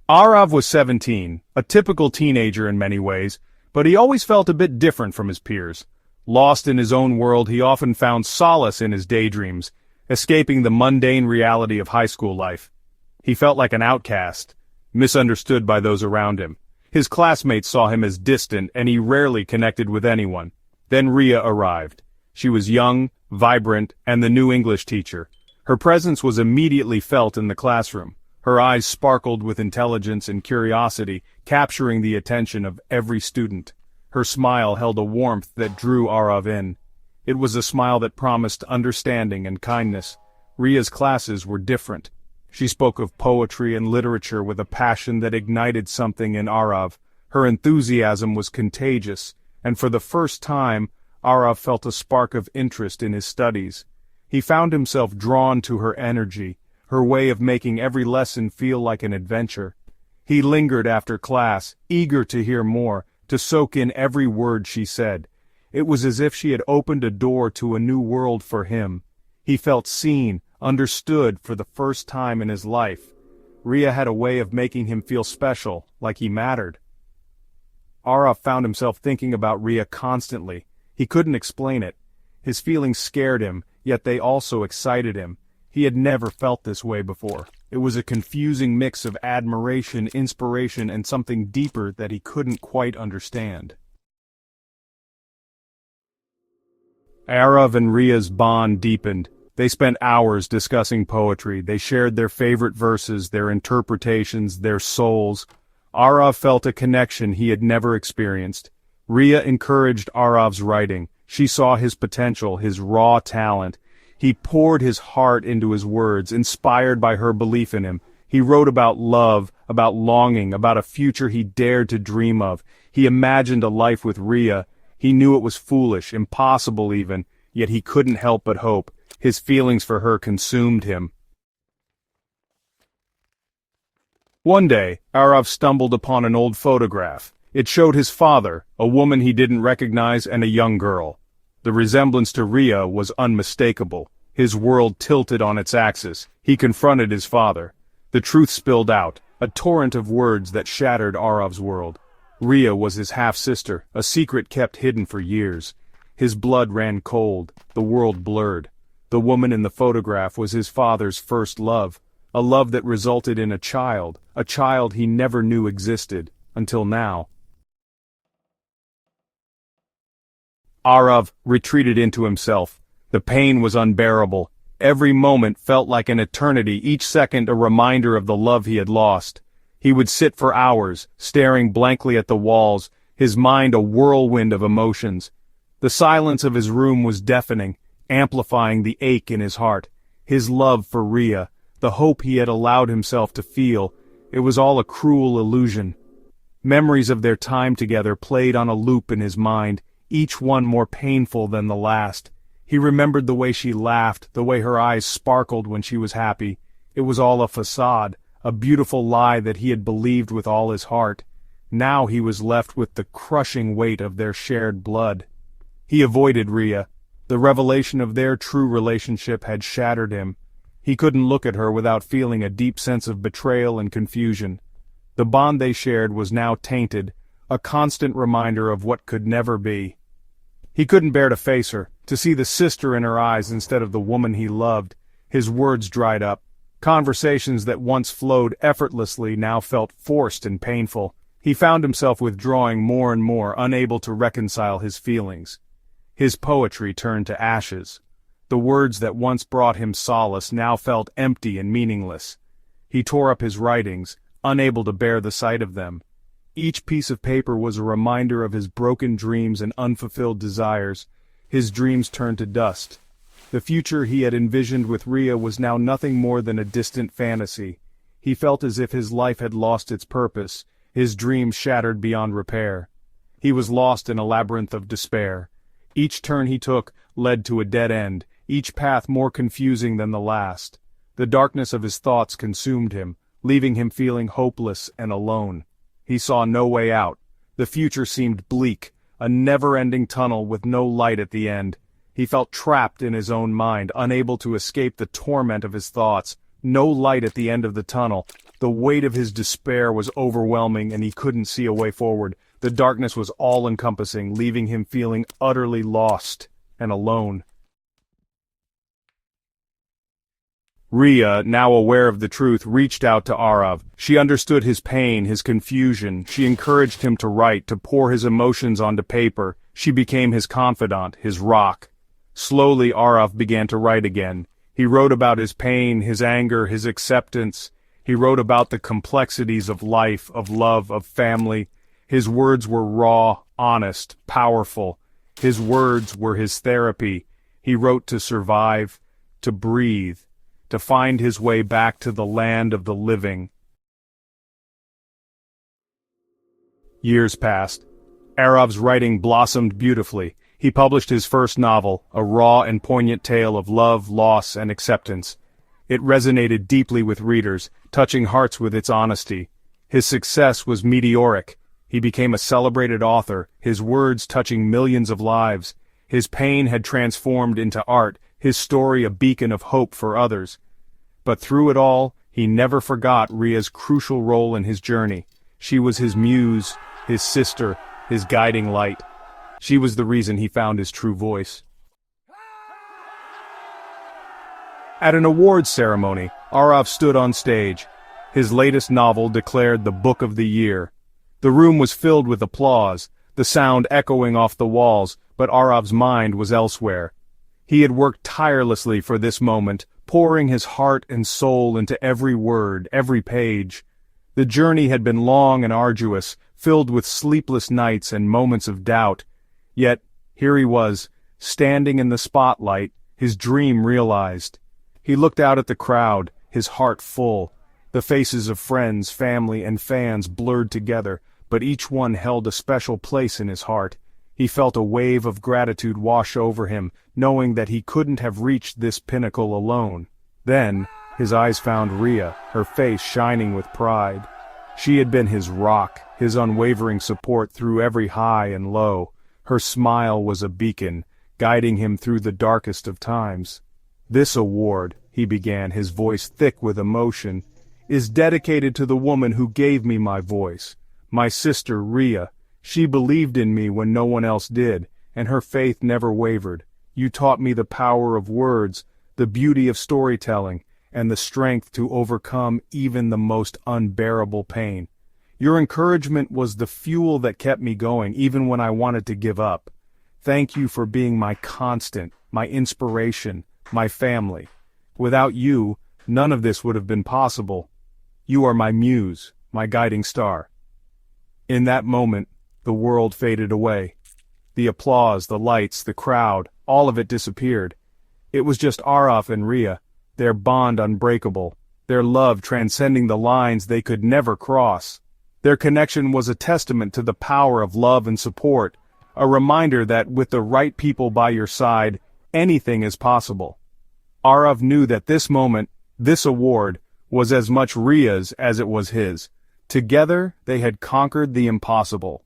Arav was 17, a typical teenager in many ways, but he always felt a bit different from his peers. Lost in his own world, he often found solace in his daydreams, escaping the mundane reality of high school life. He felt like an outcast, misunderstood by those around him. His classmates saw him as distant, and he rarely connected with anyone. Then Ria arrived. She was young, vibrant, and the new English teacher. Her presence was immediately felt in the classroom. Her eyes sparkled with intelligence and curiosity, capturing the attention of every student. Her smile held a warmth that drew Arav in. It was a smile that promised understanding and kindness. Ria's classes were different. She spoke of poetry and literature with a passion that ignited something in Arav. Her enthusiasm was contagious, and for the first time, Arav felt a spark of interest in his studies. He found himself drawn to her energy, her way of making every lesson feel like an adventure. He lingered after class, eager to hear more, to soak in every word she said. It was as if she had opened a door to a new world for him. He felt seen, understood for the first time in his life. Ria had a way of making him feel special, like he mattered. Arav found himself thinking about Ria constantly. He couldn't explain it. His feelings scared him, yet they also excited him. He had never felt this way before. It was a confusing mix of admiration, inspiration, and something deeper that he couldn't quite understand. Arav and Ria's bond deepened. They spent hours discussing poetry. They shared their favorite verses, their interpretations, their souls. Arav felt a connection he had never experienced. Ria encouraged Arav's writing. She saw his potential, his raw talent. He poured his heart into his words, inspired by her belief in him. He wrote about love, about longing, about a future he dared to dream of. He imagined a life with Ria. He knew it was foolish, impossible even, yet he couldn't help but hope. His feelings for her consumed him. One day, Arav stumbled upon an old photograph. It showed his father, a woman he didn't recognize, and a young girl. The resemblance to Ria was unmistakable. His world tilted on its axis. He confronted his father. The truth spilled out, a torrent of words that shattered Arav's world. Ria was his half-sister, a secret kept hidden for years. His blood ran cold, the world blurred. The woman in the photograph was his father's first love, a love that resulted in a child he never knew existed, until now. Arav retreated into himself. The pain was unbearable. Every moment felt like an eternity, each second a reminder of the love he had lost. He would sit for hours, staring blankly at the walls, his mind a whirlwind of emotions. The silence of his room was deafening, amplifying the ache in his heart. His love for Ria, the hope he had allowed himself to feel, it was all a cruel illusion. Memories of their time together played on a loop in his mind, each one more painful than the last. He remembered the way she laughed, the way her eyes sparkled when she was happy. It was all a facade, a beautiful lie that he had believed with all his heart. Now he was left with the crushing weight of their shared blood. He avoided Ria. The revelation of their true relationship had shattered him. He couldn't look at her without feeling a deep sense of betrayal and confusion. The bond they shared was now tainted, a constant reminder of what could never be. He couldn't bear to face her, to see the sister in her eyes instead of the woman he loved. His words dried up. Conversations that once flowed effortlessly now felt forced and painful. He found himself withdrawing more and more, unable to reconcile his feelings. His poetry turned to ashes. The words that once brought him solace now felt empty and meaningless. He tore up his writings, unable to bear the sight of them. Each piece of paper was a reminder of his broken dreams and unfulfilled desires. His dreams turned to dust. The future he had envisioned with Ria was now nothing more than a distant fantasy. He felt as if his life had lost its purpose, his dreams shattered beyond repair. He was lost in a labyrinth of despair. Each turn he took led to a dead end, each path more confusing than the last. The darkness of his thoughts consumed him, leaving him feeling hopeless and alone. He saw no way out. The future seemed bleak, a never-ending tunnel with no light at the end. He felt trapped in his own mind, unable to escape the torment of his thoughts. No light at the end of the tunnel. The weight of his despair was overwhelming and he couldn't see a way forward. The darkness was all-encompassing, leaving him feeling utterly lost and alone. Rhea, now aware of the truth, reached out to Arav. She understood his pain, his confusion. She encouraged him to write, to pour his emotions onto paper. She became his confidant, his rock. Slowly Arav began to write again. He wrote about his pain, his anger, his acceptance. He wrote about the complexities of life, of love, of family. His words were raw, honest, powerful. His words were his therapy. He wrote to survive, to breathe, to find his way back to the land of the living. Years passed. Arav's writing blossomed beautifully. He published his first novel, a raw and poignant tale of love, loss, and acceptance. It resonated deeply with readers, touching hearts with its honesty. His success was meteoric. He became a celebrated author, his words touching millions of lives. His pain had transformed into art, his story a beacon of hope for others. But through it all, he never forgot Rhea's crucial role in his journey. She was his muse, his sister, his guiding light. She was the reason he found his true voice. At an awards ceremony, Arav stood on stage. His latest novel declared the Book of the Year. The room was filled with applause, the sound echoing off the walls, but Arav's mind was elsewhere. He had worked tirelessly for this moment, pouring his heart and soul into every word, every page. The journey had been long and arduous, filled with sleepless nights and moments of doubt. Yet, here he was, standing in the spotlight, his dream realized. He looked out at the crowd, his heart full. The faces of friends, family, and fans blurred together, but each one held a special place in his heart. He felt a wave of gratitude wash over him, knowing that he couldn't have reached this pinnacle alone. Then, his eyes found Rhea, her face shining with pride. She had been his rock, his unwavering support through every high and low. Her smile was a beacon, guiding him through the darkest of times. "This award," he began, his voice thick with emotion, "is dedicated to the woman who gave me my voice, my sister Rhea. She believed in me when no one else did, and her faith never wavered. You taught me the power of words, the beauty of storytelling, and the strength to overcome even the most unbearable pain. Your encouragement was the fuel that kept me going, even when I wanted to give up. Thank you for being my constant, my inspiration, my family. Without you, none of this would have been possible. You are my muse, my guiding star." In that moment, the world faded away. The applause, the lights, the crowd, all of it disappeared. It was just Arav and Rhea, their bond unbreakable, their love transcending the lines they could never cross. Their connection was a testament to the power of love and support, a reminder that with the right people by your side, anything is possible. Arav knew that this moment, this award, was as much Rhea's as it was his. Together, they had conquered the impossible.